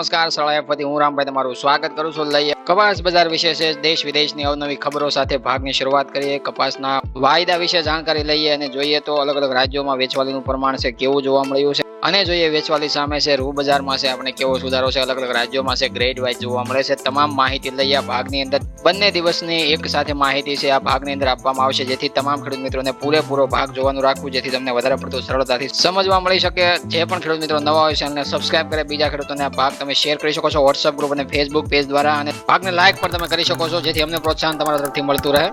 નમસ્કાર શાળા ફતી હું રામભાઈ તમારું સ્વાગત કરું છું. લઈએ કપાસ બજાર વિશે છે દેશ વિદેશની અવનવી ખબરો સાથે ભાગની શરૂઆત કરીએ. કપાસના વાયદા વિશે જાણકારી લઈએ અને જોઈએ તો અલગ અલગ રાજ્યોમાં વેચવાલીનું પ્રમાણ છે કેવું જોવા મળ્યું છે અને જોઈએ વેચવાલી સામે છે રૂ બજારમાં છે આપણે કેવો સુધારો છે અલગ અલગ રાજ્યોમાં છે ગ્રેડ વાઇઝ જોવા મળે છે. તમામ માહિતી લઈએ આ ભાગની અંદર. બંને દિવસની એક સાથે માહિતી છે આ ભાગની અંદર આપવામાં આવશે, જેથી તમામ ખેડૂત મિત્રોને પૂરેપૂરો ભાગ જોવાનું રાખવું, જેથી તમને વધારે પડતું સરળતાથી સમજવા મળી શકે. જે પણ ખેડૂત મિત્રો નવા હોય ચેનલને સબસ્ક્રાઇબ કરે, બીજા ખેડૂતોને આ ભાગ તમે શેર કરી શકો છો વોટ્સઅપ ગ્રુપ અને ફેસબુક પેજ દ્વારા, અને ભાગને લાઇક પણ તમે કરી શકો છો, જેથી અમને પ્રોત્સાહન તમારા તરફથી મળતું રહે.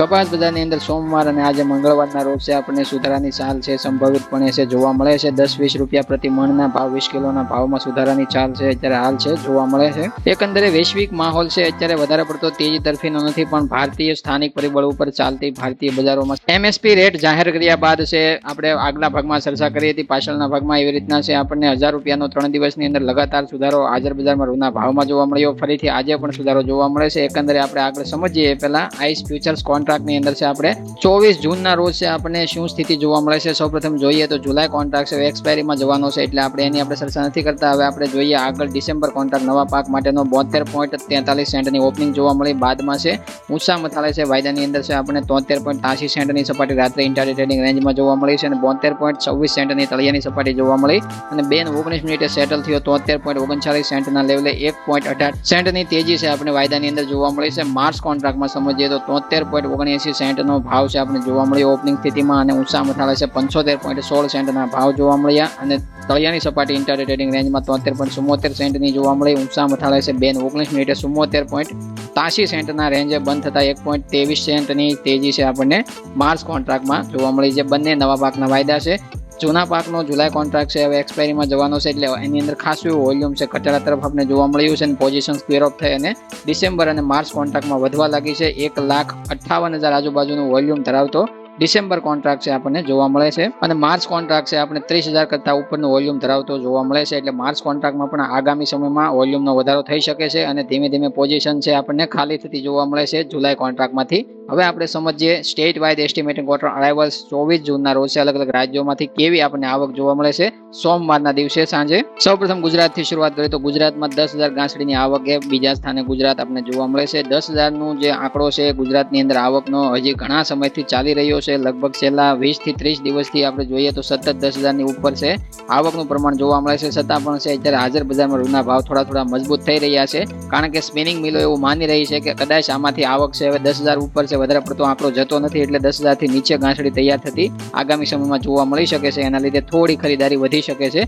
કપાસ બજારની અંદર સોમવાર અને આજે મંગળવારના રોજ છે આપણને સુધારાની ચાલ છે સંભવિતપણે છે જોવા મળે છે. 10-20 રૂપિયા પ્રતિ મણના ભાવ 20 કિલોના ભાવમાં સુધારાની ચાલ છે અત્યારે હાલ છે જોવા મળે છે. એકંદરે વૈશ્વિક માહોલ છે અત્યારે વધારે પડતો તેજી તરફીનો નથી, પણ ભારતીય સ્થાનિક પરિબળ ઉપર ચાલતી ભારતીય બજારોમાં એમએસપી રેટ જાહેર કર્યા બાદ છે આપણે આગલા ભાગમાં ચર્ચા કરી હતી, પાછળના ભાગમાં એવી રીતના છે આપણને 1000 રૂપિયાનો 3 દિવસની અંદર લગાતાર સુધારો હાજર બજારમાં રૂના ભાવમાં જોવા મળ્યો. ફરીથી આજે પણ સુધારો જોવા મળે છે. એકંદરે આપણે આગળ સમજીએ પહેલા આઈસ ફ્યુચર્સ કોન્ટ્રાક્ટની અંદર છે આપણે 24 જૂનના રોજ છે આપણને શું સ્થિતિ જોવા મળે છે. સૌપ્રથમ જોઈએ તો જુલાઈ કોન્ટ્રાક્ટ છે એક્સપાયરીમાં જવાનો છે, એટલે આપણે એની આપણે ચર્ચા નથી કરતા. હવે આપણે જોઈએ આગળ ડિસેમ્બર કોન્ટ્રાક્ટ નવા પાક માટેનો 72.43 સેન્ટની ઓપનિંગ જોવા મળી. બાદમાં છે ઊંચા મથાળે છે વાયદાની અંદર છે આપણે 73.83 સેન્ટની સપાટી રાત્રે ઇન્ટ્રાડે ટ્રેડિંગ રેન્જમાં જોવા મળી છે અને 72.26 સેન્ટની તળિયાની સપાટી જોવા મળી અને 2:19 મિનિટે સેટલ થયો 73.39 સેન્ટના લેવલે 1.18 સેન્ટની તેજી છે આપણે વાયદાની અંદર જોવા મળી છે. માર્ચ કોન્ટ્રાક્ટમાં સમજીએ તો 73.79 સેન્ટનો ભાવ છે આપણે જોવા મળ્યો ઓપનિંગ સ્થિતિમાં અને ઊંચા મથાળે છે 75.16 સેન્ટના ભાવ જોવા મળ્યા અને તળિયાની સપાટી ઇન્ટ્રાડે ટ્રેડિંગ રેન્જમાં 73.74 સેન્ટની જોવા મળી. ઊંચા મથાળે છે 2:19 મિનિટે 74.83 સેન્ટના રેન્જે બંધ થતા 1.23 સેન્ટની તેજી છે આપણને માર્ચ કોન્ટ્રાક્ટમાં જોવા મળી છે. બંને નવા પાકના વાયદા છે. જૂના પાકનો જુલાઈ કોન્ટ્રાક્ટ છે હવે એક્સપાયરીમાં જવાનો છે, એટલે એની અંદર ખાસું એવું વોલ્યુમ છે ઘટાડા તરફ આપણે જોવા મળ્યું છે અને પોઝિશન સ્ક્વેર ઓફ થઈ અને ડિસેમ્બર અને માર્ચ કોન્ટ્રાક્ટમાં વધવા લાગી છે. 1,58,000 આજુબાજુનું વોલ્યુમ ધરાવતો ડિસેમ્બર કોન્ટ્રાક્ટ છે આપણને જોવા મળે છે અને માર્ચ કોન્ટ્રાક્ટ છે આપણે 30,000 કરતા ઉપરનું વોલ્યુમ ધરાવતો જોવા મળે છે, એટલે માર્ચ કોન્ટ્રાક્ટમાં પણ આગામી સમયમાં વોલ્યુમનો વધારો થઈ શકે છે અને ધીમે ધીમે પોઝિશન છે આપણને ખાલી થતી જોવા મળે છે જુલાઈ કોન્ટ્રાક્ટમાંથી. હવે આપણે સમજીએ સ્ટેટ વાઇઝ એસ્ટિમેટેડ કોટન અરાઇવલ્સ 24 જૂનના રોજ અલગ અલગ રાજ્યોમાંથી કેવી આપણને આવક જોવા મળે છે સોમવારના દિવસે સાંજે. સૌપ્રથમ ગુજરાતથી શરૂઆત કરીએ તો ગુજરાતમાં 10,000 ગાંસડીની આવક એ બીજા સ્થાને ગુજરાત આપણને જોવા મળે છે. 10,000નું જે આંકડો છે ગુજરાતની અંદર આવકનો હજી ઘણા સમયથી ચાલી રહ્યો છે. લગભગ છેલ્લા 20 થી 30 દિવસથી આપણે જોઈએ તો સતત 10,000ની ઉપર છે આવકનું પ્રમાણ જોવા મળે છે. છતાં પણ છે અત્યારે હાજર બજારમાં રૂના ભાવ થોડા મજબૂત થઈ રહ્યા છે, કારણ કે સ્પિનિંગ મિલો એવું માની રહી છે કે કદાચ આમાંથી આવક છે હવે 10,000 ઉપર છે, વધારે પડતો આંકડો જતો નથી, એટલે 10,000 થી નીચે ગાંસડી તૈયાર થતી આગામી સમયમાં જોવા મળી શકે છે. એના લીધે થોડી ખરીદારી વધી શકે છે.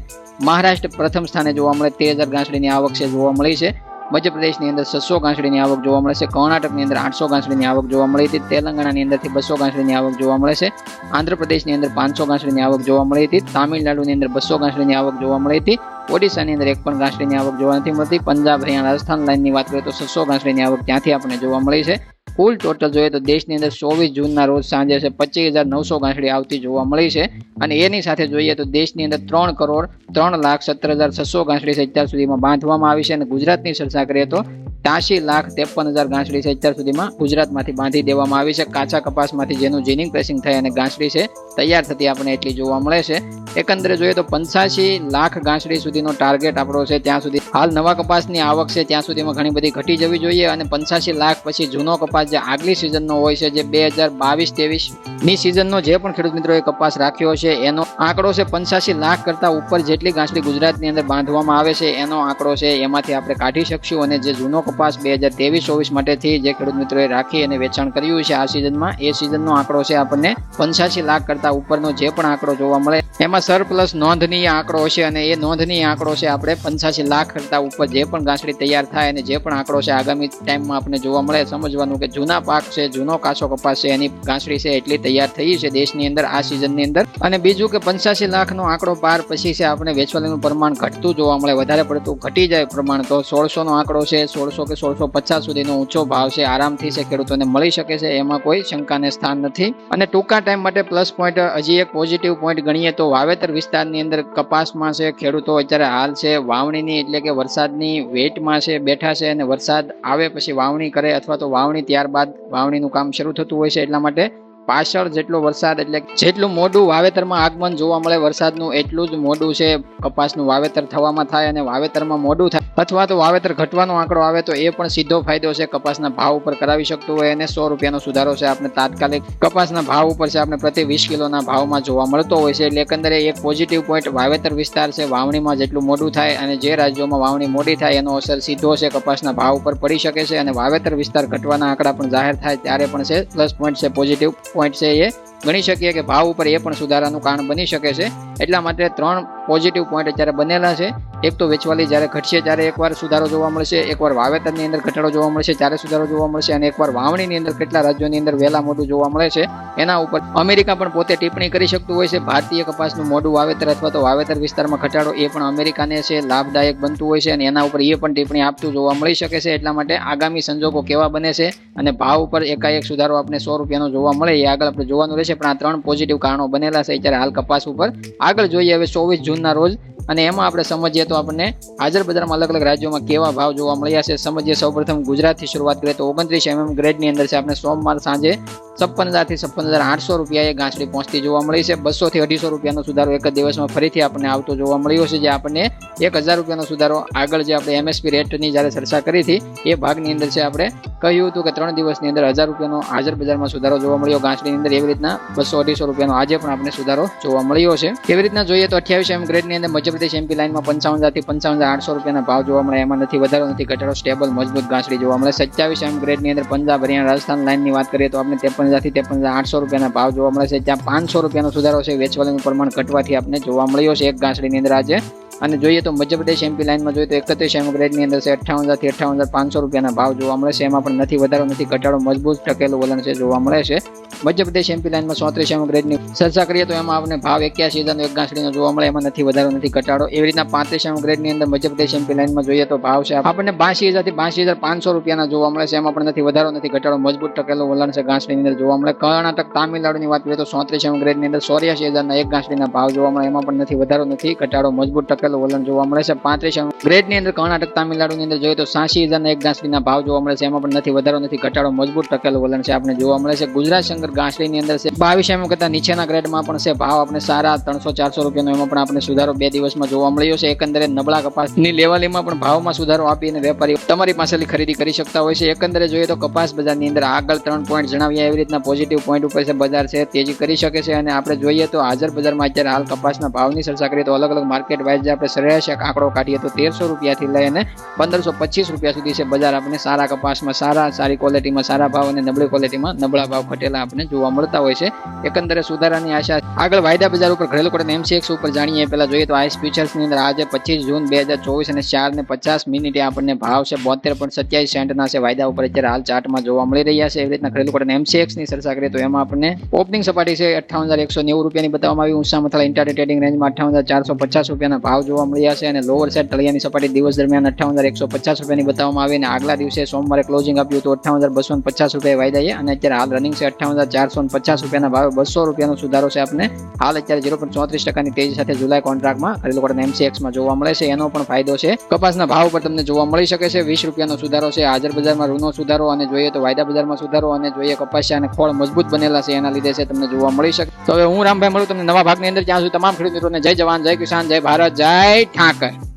મહારાષ્ટ્ર પ્રથમ સ્થાને જોવા મળે 13,000 ગાંસડીની આવક છે જોવા મળી છે. મધ્યપ્રદેશની અંદર 600 ગાંસડીની આવક જોવા મળે છે. કર્ણાટકની અંદર 800 ગાંસડીની આવક જોવા મળી હતી. તેલંગાણાની અંદરથી 200 ગાંસડીની આવક જોવા મળે છે. આંધ્રપ્રદેશની અંદર 500 ગાંસડીની આવક જોવા મળી હતી. તામિલનાડુની અંદર 200 ગાંસડીની આવક જોવા મળી હતી. ઓડિશાની અંદર 1 પણ ગાંસડીની આવક જોવા નથી મળતી. પંજાબ, હરિયાણા, રાજસ્થાન લાઇનની વાત કરીએ તો 600 ગાંસડીની આવક ત્યાંથી આપણે જોવા મળી છે. કુલ ટોટલ જોઈએ તો દેશની અંદર 24 જૂનના રોજ સાંજે છે 25,900 ગાંસડી આવતી જોવા મળી છે અને એની સાથે જોઈએ તો દેશની અંદર 3,03,17,600 ગાંસડી છે અત્યાર સુધીમાં બાંધવામાં આવી છે અને ગુજરાતની ચર્ચા કરીએ તો 83,53,000 ગાંસડી છે અત્યાર સુધીમાં ગુજરાતમાંથી બાંધી દેવામાં આવી છે. કાચા કપાસમાંથી જેનું જીનિંગ પ્રેસિંગ થઈ અને ગાંસડી છે તૈયાર થતી આપણે એટલી જોવા મળે છે. એકંદરે જોઈએ તો 85 લાખ ગાંસડી સુધીનો ટાર્ગેટ આપણો છે. ત્યાં સુધી હાલ નવા કપાસની આવક છે ત્યાં સુધીમાં ઘણી બધી ઘટી જવી જોઈએ અને 85 લાખ પછી જૂનો કપાસ જે આગલી સિઝનનો હોય છે, જે 2022-23ની સિઝનનો જે પણ ખેડૂત મિત્રોએ કપાસ રાખ્યો છે એનો આંકડો છે 85 લાખ કરતા ઉપર જેટલી ગાંસડી ગુજરાતની અંદર બાંધવામાં આવે છે એનો આંકડો છે, એમાંથી આપણે કાઢી શકશું અને જે જૂનો કપાસ 2023-24 માટેથી જે ખેડૂત મિત્રોએ રાખી અને વેચાણ કર્યું છે આ સિઝનમાં, એ સિઝનનો આંકડો છે આપણને 85 લાખ કરતા ઉપરનો જે પણ આંકડો જોવા મળે એમાં સરપ્લસ નોંધનીય આંકડો છે અને એ નોંધનીય આંકડો છે આપણે 85 લાખ કરતા ઉપર જે પણ ગાંસડી તૈયાર થાય અને જે પણ આંકડો છે આગામી ટાઈમમાં આપણે જોવા મળે. સમજવાનું કે જૂના પાક છે, જૂનો કાચો કપાસ છે, એની ગાંસડી છે એટલી તૈયાર થઈ છે દેશની અંદર આ સિઝનની અંદર. અને બીજું કે 85 લાખનો આંકડો પાર પછી છે આપણે વેચવાલીનું પ્રમાણ ઘટતું જોવા મળે, વધારે પડતું ઘટી જાય પ્રમાણ તો 1600નો આંકડો છે, 1600 કે 1650 સુધીનો ઊંચો ભાવ છે આરામથી છે ખેડૂતોને મળી શકે છે, એમાં કોઈ શંકાને સ્થાન નથી. અને ટૂંકા ટાઈમ માટે પ્લસ પોઈન્ટ હજી એક પોઝિટિવ પોઈન્ટ ગણીએ તો વાવેતર વિસ્તારની અંદર કપાસમાં છે ખેડૂતો અત્યારે હાલ છે વાવણીની એટલે કે વરસાદની વેટમાં છે બેઠા છે અને વરસાદ આવે પછી વાવણી કરે અથવા તો વાવણી ત્યારબાદ વાવણીનું કામ શરૂ થતું હોય છે, એટલા માટે પાછળ જેટલો વરસાદ એટલે જેટલું મોડું વાવેતરમાં આગમન જોવા મળે વરસાદનું એટલું જ મોડું છે કપાસનું વાવેતર થવામાં થાય અને વાવેતરમાં મોડું થાય અથવા તો વાવેતર ઘટવાનો આંકડો આવે તો એ પણ સીધો ફાયદો છે કપાસના ભાવ ઉપર કરાવી શકતું હોય અને 100 રૂપિયાનો સુધારો છે આપણે તાત્કાલિક કપાસના ભાવ ઉપર છે આપણે પ્રતિ 20 કિલોના ભાવમાં જોવા મળતો હોય છે. એટલે એકંદરે એક પોઝિટિવ પોઈન્ટ વાવેતર વિસ્તાર છે. વાવણીમાં જેટલું મોડું થાય અને જે રાજ્યોમાં વાવણી મોડી થાય એનો અસર સીધો છે કપાસના ભાવ ઉપર પડી શકે છે અને વાવેતર વિસ્તાર ઘટવાના આંકડા પણ જાહેર થાય ત્યારે પણ છે પ્લસ પોઈન્ટ છે, પોઝિટિવ પોઈન્ટ છે એ ગણી શકીએ કે ભાવ ઉપર એ પણ સુધારાનું કારણ બની શકે છે. એટલા માટે 3 પોઝિટિવ પોઈન્ટ અત્યારે બનેલા છે. એક તો વેચવાલી જ્યારે ઘટશે ત્યારે એકવાર સુધારો જોવા મળશે, એકવાર વાવેતરની અંદર ઘટાડો જોવા મળશે ત્યારે સુધારો જોવા મળશે અને એકવાર વાવણીની અંદર કેટલા રાજ્યોની અંદર વહેલા મોડું જોવા મળે છે એના ઉપર અમેરિકા પણ પોતે ટિપ્પણી કરી શકતું હોય છે. ભારતીય કપાસનું મોડું વાવેતર અથવા તો વાવેતર વિસ્તારમાં ઘટાડો એ પણ અમેરિકાને છે લાભદાયક બનતું હોય છે અને એના ઉપર એ પણ ટિપ્પણી આપતું જોવા મળી શકે છે. એટલા માટે આગામી સંજોગો કેવા બને છે અને ભાવ ઉપર એકાએક સુધારો આપણે 100 રૂપિયાનો જોવા મળે એ આગળ આપણે જોવાનું રહેશે. પણ આ 3 પોઝિટિવ કારણો બનેલા છે અત્યારે હાલ કપાસ ઉપર. આગળ જોઈએ હવે 24 જૂનના રોજ અને એમાં આપણે સમજીએ તો આપણને હાજર બજારમાં અલગ અલગ રાજ્યોમાં કેવા ભાવ જોવા મળ્યા છે સમજીએ. સૌપ્રથમ ગુજરાતથી શરૂઆત કરીએ તો 29 ગ્રેડની અંદર છે આપણે સોમવાર સાંજે 56,000 થી 56,800 રૂપિયા એ ગાંસડી પહોંચતી જોવા મળી છે. 200 થી 250 રૂપિયાનો સુધારો એક જ દિવસમાં ફરીથી આપણને આવતો જોવા મળ્યો છે, જે આપણને 1,000 રૂપિયાનો સુધારો આગળ જે આપણે MSP રેટની જ્યારે ચર્ચા કરી હતી એ ભાગની અંદર છે આપણે કહ્યું હતું કે 3 દિવસની અંદર 1,000 રૂપિયાનો હાજર બજારમાં સુધારો જોવા મળ્યો ગાંસડીની અંદર. એવી રીતના 200-250 રૂપિયાનો આજે પણ આપણે સુધારો જોવા મળ્યો છે. એવી રીતના જોઈએ તો 28 ગ્રેડની અંદર મધ્યપ્રદેશ MP લાઇનમાં 55,000 થી 55,800 રૂપિયાના ભાવ જોવા મળે. એમાં નથી વધારો નથી ઘટાડો, સ્ટેબલ મજબૂત ગાંસડી જોવા મળે. 27 ગ્રેડની અંદર પંજાબ, હરિયાણા, રાજસ્થાન લાઇનની વાત કરીએ તો આપણે 53,000 થી 53,800 રૂપિયાના ભાવ જોવા મળે છે. ત્યાં 500 રૂપિયાનો સુધારો છે વેચવાલીનું પ્રમાણ ઘટવાથી આપણે જોવા મળ્યો છે એક ગાંસડીની અંદર આજે. અને જોઈએ તો મધ્યપ્રદેશ MP લાઇનમાં જોઈએ તો 31 ગ્રેડની અંદર છે 58,000 થી 58,500 રૂપિયાના ભાવ જોવા મળે છે. એમાં પણ નથી વધારો નથી ઘટાડો, મજબૂત ટકેલું વલણ છે જોવા મળે છે. મધ્યપ્રદેશ MP લાઇનમાં 34 ગ્રેડની ચર્ચા કરીએ તો એમાં આપણે ભાવ 81,000નો એક ગાંસડીનો જોવા મળે. એમાં નથી વધારો નથી ઘટાડો. એવી રીતના 35 ગ્રેડની અંદર મધ્યપ્રદેશ MP લાઇનમાં જોઈએ તો ભાવ છે આપણને 82,000 થી 82,500 રૂપિયાના જોવા મળે છે. એમાં પણ નથી વધારો નથી ઘટાડો, મજબૂત ટકેલું વલણ છે ગાંસડીની અંદર જોવા મળે. કર્ણાટક, તામિલનાડુની વાત કરીએ તો 34 ગ્રેડની અંદર 84,000ના એક ગાંસડીના ભાવ જોવા મળે. એમાં પણ નથી વધારો નથી ઘટાડો, મજબૂત ટકેલું વલણ જોવા મળે છે. 35 ગ્રેડની અંદર કર્ણાટક, તામિલનાડુની અંદર જોઈએ તો 86,000ના એક ગાંસડીના ભાવ જોવા મળે છે. એમાં પણ નથી વધારો નથી ઘટાડો, મજબૂત ટકેલું વલણ છે આપણે જોવા મળે છે. ગુજરાત શંકર ગાંસડીની અંદર છે 22 કરતા નીચેના ગ્રેડમાં પણ છે ભાવ આપણે સારા 300-400 રૂપિયાનો એમાં પણ આપણે સુધારો 2 દિવસમાં જોવા મળ્યો છે. એકંદરે નબળા કપાસની લેવલીમાં પણ ભાવમાં સુધારો આપીને વેપારીઓ તમારી પાસેથી ખરીદી કરી શકતા હોય છે. એકંદરે જોઈએ તો કપાસ બજારની અંદર આગળ 3 પોઈન્ટ જણાવ્યા એવી રીતના પોઝિટિવ પોઈન્ટ ઉપર છે બજાર છે તેજી કરી શકે છે. અને આપણે જોઈએ તો હાજર બજારમાં અત્યારે હાલ કપાસના ભાવની ચર્ચા કરીએ તો અલગ અલગ માર્કેટ વાઇઝ આપણે સરેરાશ આંકડો કાઢીએ તો 1,300 રૂપિયાથી લઈને 1,525 રૂપિયા સુધી છે બજાર આપણે સારા કપાસમાં સારી ક્વોલિટીમાં સારા ભાવ અને નબળી ક્વોલિટીમાં નબળા ભાવ ઘટેલા આપણે જોવા મળતા હોય છે. એકંદરે સુધારાની આશા. આગળ વાયદા બજાર ઉપર ઘરેલું કોટન MCX ઉપર જાણીએ. પહેલા જોઈએ તો આઈસ ફ્યુચર્સની અંદર આજે 25 જૂન 2024 અને 4:50 આપણને ભાવ છે 72.27 સેન્ટના છે વાયદા ઉપર અત્યારે હાલ ચાર્ટમાં જોવા મળી રહ્યા છે. એવી રીતના ઘરેલું કોટન MCX ની ચર્ચા કરીએ તો એમાં આપણને ઓપનિંગ સપાટી છે 58,190 રૂપિયાની બતાવવામાં આવી. ઊંચા મથાળા ઇન્ટરડે ટ્રેડિંગ રેન્જમાં 58,450 રૂપિયાના ભાવ જોવા મળ્યા છે અને લોઅર સાઇડ તળિયાની સપાટી દિવસ દરમિયાન 58,150 રૂપિયાની બતાવવામાં આવી અને આગલા દિવસે સોમવારે ક્લોઝિંગ આપ્યું તો 58,250 રૂપિયા વાયદાએ અને અત્યારે હાલ રનિંગ છે 58,450 રૂપિયાના ભાવે 200 રૂપિયાનો સુધારો છે આપણે હાલ અત્યારે 0.34% તેજી સાથે જુલાઈ કોન્ટ્રાક્ટમાં ઘરેલું કોટન MCXમાં જોવા મળે છે. એનો પણ ફાયદો છે કપાસના ભાવ પર તમને જોવા મળી શકે છે. 20 રૂપિયાનો સુધારો છે હાજર બજારમાં, રૂનો સુધારો અને જોઈએ તો વાયદા બજારમાં સુધારો અને જોઈએ કપાસિયા અને ખોળ મજબૂત બનેલા છે એના લીધે છે તમને જોવા મળી શકે. તો હવે હું રામભાઈ મળું તમને નવા ભાગની અંદર. ત્યાં સુધી તમામ ખેડૂત મિત્રોને જય જવાન, જય કિસાન, જય ભારત, જય ઠાકર.